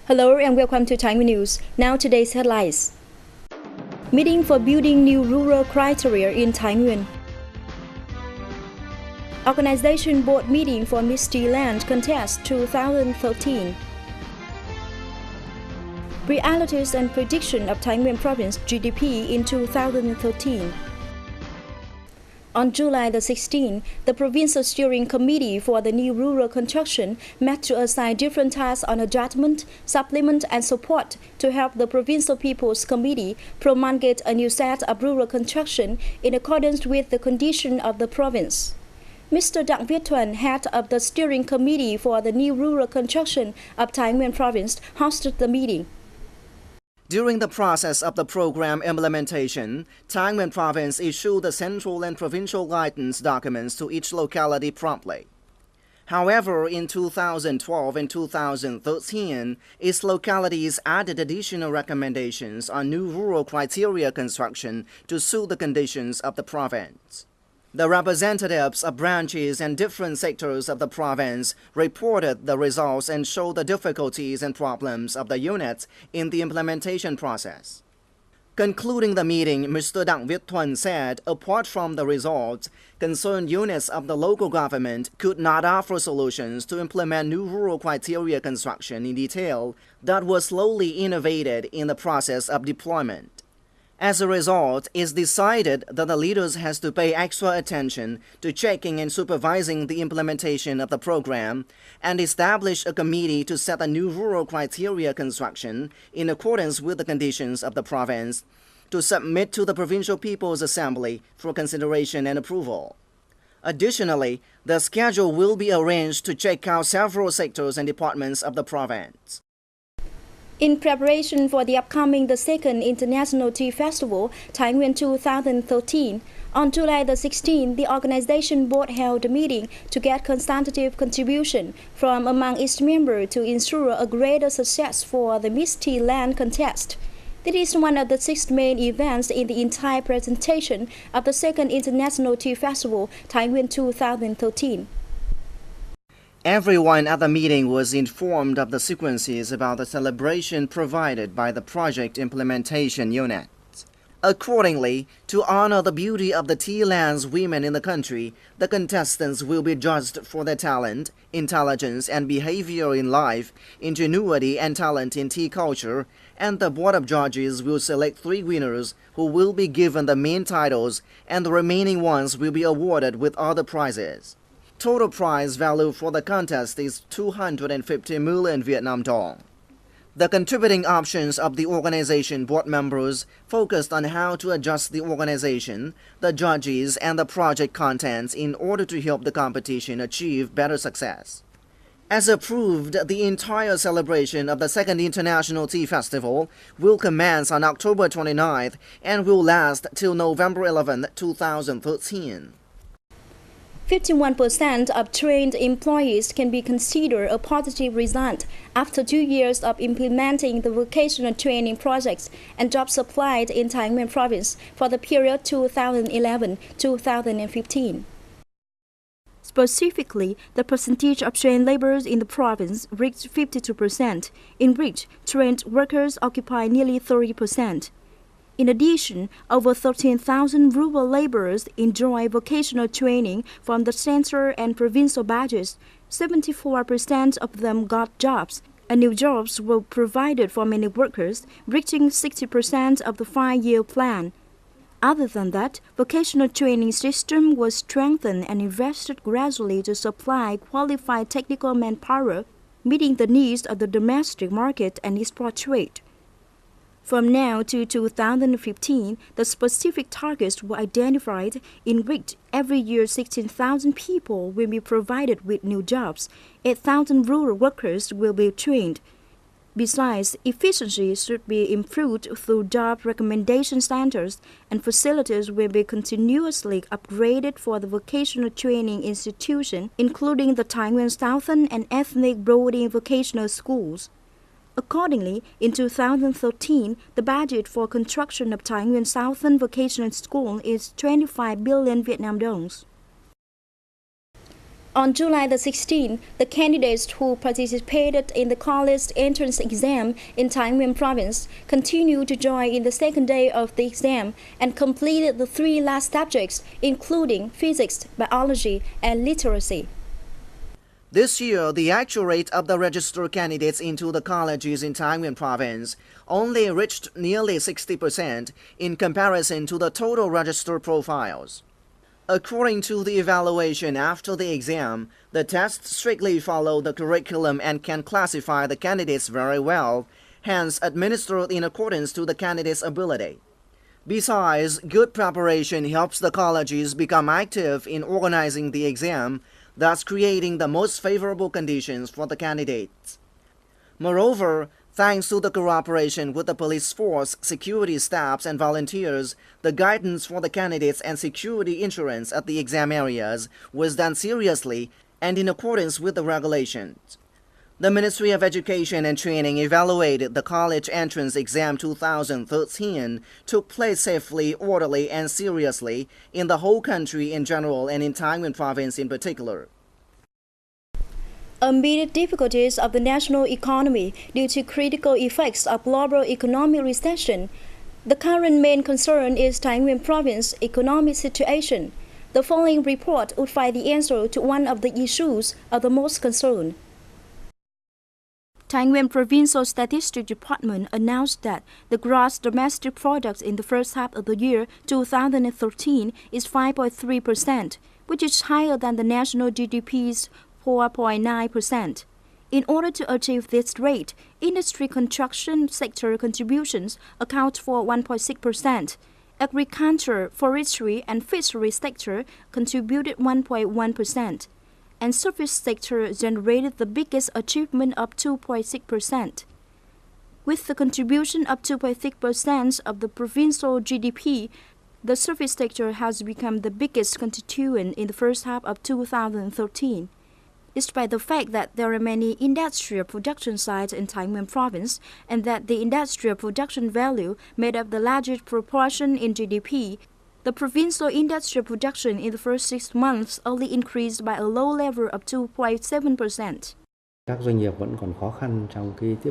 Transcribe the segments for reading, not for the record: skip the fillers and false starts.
Hello and welcome to Thai Nguyen News. Now today's headlines. Meeting for building new rural criteria in Thai Nguyen. Organization board meeting for Miss Thailand contest 2013. Realities and prediction of Thai Nguyen province GDP in 2013. On July the 16th, the Provincial Steering Committee for the new rural construction met to assign different tasks on adjustment, supplement and support to help the Provincial People's Committee promulgate a new set of rural construction in accordance with the condition of the province. Mr. Đặng Viết Thuần, head of the Steering Committee for the new rural construction of Thai Nguyen province, hosted the meeting. During the process of the program implementation, Thai Nguyen province issued the central and provincial guidance documents to each locality promptly. However, in 2012 and 2013, its localities added additional recommendations on new rural criteria construction to suit the conditions of the province. The representatives of branches and different sectors of the province reported the results and showed the difficulties and problems of the units in the implementation process. Concluding the meeting, Mr. Đặng Viết Thuần said, apart from the results, concerned units of the local government could not offer solutions to implement new rural criteria construction in detail that was slowly innovated in the process of deployment. As a result, it's decided that the leaders has to pay extra attention to checking and supervising the implementation of the program and establish a committee to set a new rural criteria construction in accordance with the conditions of the province to submit to the Provincial People's Assembly for consideration and approval. Additionally, the schedule will be arranged to check out several sectors and departments of the province. In preparation for the upcoming the second International Tea Festival, Thai Nguyen 2013, on July the 16th, the organization board held a meeting to get consultative contribution from among its members to ensure a greater success for the Miss Thailand contest. This is one of the 6 main events in the entire presentation of the second International Tea Festival, Thai Nguyen 2013. Everyone at the meeting was informed of the sequences about the celebration provided by the project implementation unit. Accordingly, to honor the beauty of the tea lands women in the country, the contestants will be judged for their talent, intelligence and behavior in life, ingenuity and talent in tea culture, and the board of judges will select 3 winners who will be given the main titles, and the remaining ones will be awarded with other prizes. Total prize value for the contest is 250 million Vietnam dong. The contributing options of the organization board members focused on how to adjust the organization, the judges, and the project contents in order to help the competition achieve better success. As approved, the entire celebration of the second International Tea Festival will commence on October 29th and will last till November 11, 2013. 51% of trained employees can be considered a positive result after 2 years of implementing the vocational training projects and jobs supplied in Thai Nguyen province for the period 2011-2015. Specifically, the percentage of trained laborers in the province reached 52%, in which trained workers occupy nearly 30%. In addition, over 13,000 rural laborers enjoy vocational training from the central and provincial budgets. 74% of them got jobs, and new jobs were provided for many workers, reaching 60% of the 5-year plan. Other than that, vocational training system was strengthened and invested gradually to supply qualified technical manpower, meeting the needs of the domestic market and export trade. From now to 2015, the specific targets were identified in which every year 16,000 people will be provided with new jobs, 8,000 rural workers will be trained. Besides, efficiency should be improved through job recommendation centers, and facilities will be continuously upgraded for the vocational training institution, including the Thai Nguyen Southern and ethnic boarding vocational schools. Accordingly, in 2013, the budget for construction of Thai Nguyen Southern Vocational School is 25 billion Vietnam dongs. On July the 16th, the candidates who participated in the college entrance exam in Thai Nguyen province continued to join in the second day of the exam and completed the 3 last subjects, including physics, biology, and literacy. This year, the actual rate of the registered candidates into the colleges in Thai Nguyen province only reached nearly 60% in comparison to the total registered profiles. According to the evaluation after the exam, the tests strictly follow the curriculum and can classify the candidates very well, hence administered in accordance to the candidate's ability. Besides, good preparation helps the colleges become active in organizing the exam, thus creating the most favorable conditions for the candidates. Moreover, thanks to the cooperation with the police force, security staffs and volunteers, the guidance for the candidates and security insurance at the exam areas was done seriously and in accordance with the regulations. The Ministry of Education and Training evaluated the college entrance exam 2013 took place safely, orderly and seriously in the whole country in general and in Thai Nguyen province in particular. Amid difficulties of the national economy due to critical effects of global economic recession, the current main concern is Thai Nguyen province economic situation. The following report would find the answer to one of the issues of the most concern. Thai Nguyen Provincial Statistics Department announced that the gross domestic product in the first half of the year 2013 is 5.3%, which is higher than the national GDP's 4.9%. In order to achieve this rate, industry construction sector contributions account for 1.6%. Agriculture, forestry, and fishery sector contributed 1.1%. And service sector generated the biggest achievement of 2.6%. With the contribution of 2.6% of the provincial GDP, the service sector has become the biggest constituent in the first half of 2013. Despite the fact that there are many industrial production sites in Thai Nguyen province and that the industrial production value made up the largest proportion in GDP, the provincial industrial production in the first 6 months only increased by a low level of 2.7%.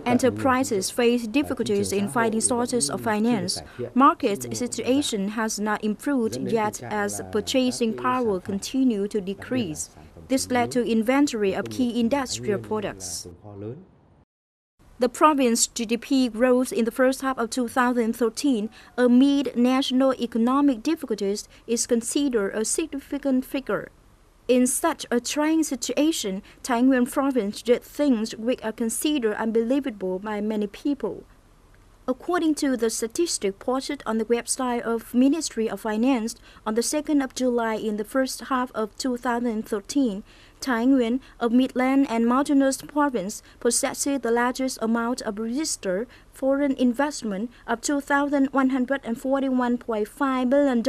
Enterprises face difficulties in finding sources of finance. Market situation has not improved yet as purchasing power continues to decrease. This led to inventory of key industrial products. The province's GDP growth in the first half of 2013 amid national economic difficulties is considered a significant figure. In such a trying situation, Thai Nguyen province did things which are considered unbelievable by many people. According to the statistic posted on the website of Ministry of Finance on the 2nd of July in the first half of 2013, Thai Nguyen, a midland and mountainous province, possesses the largest amount of registered foreign investment of $2,141.5 billion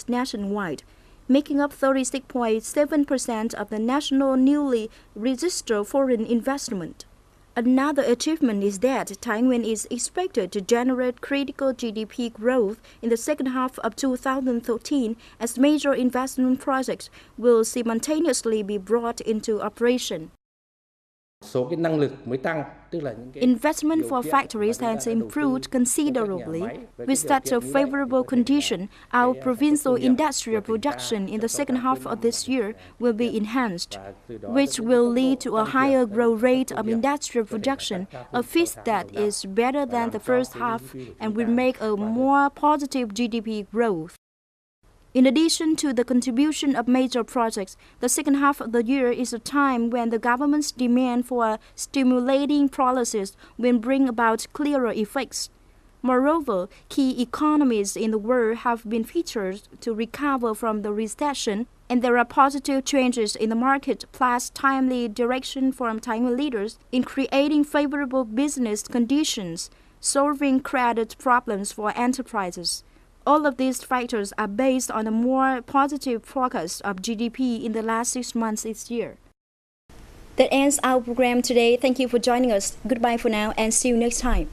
nationwide, making up 36.7% of the national newly registered foreign investment. Another achievement is that Thai Nguyen is expected to generate critical GDP growth in the second half of 2013 as major investment projects will simultaneously be brought into operation. Investment for factories has improved considerably. With such a favorable condition, our provincial industrial production in the second half of this year will be enhanced, which will lead to a higher growth rate of industrial production, a feat that is better than the first half and will make a more positive GDP growth. In addition to the contribution of major projects, the second half of the year is a time when the government's demand for stimulating policies will bring about clearer effects. Moreover, key economies in the world have been featured to recover from the recession, and there are positive changes in the market plus timely direction from Thai Nguyen leaders in creating favorable business conditions, solving credit problems for enterprises. All of these factors are based on a more positive forecast of GDP in the last 6 months this year. That ends our program today. Thank you for joining us. Goodbye for now and see you next time.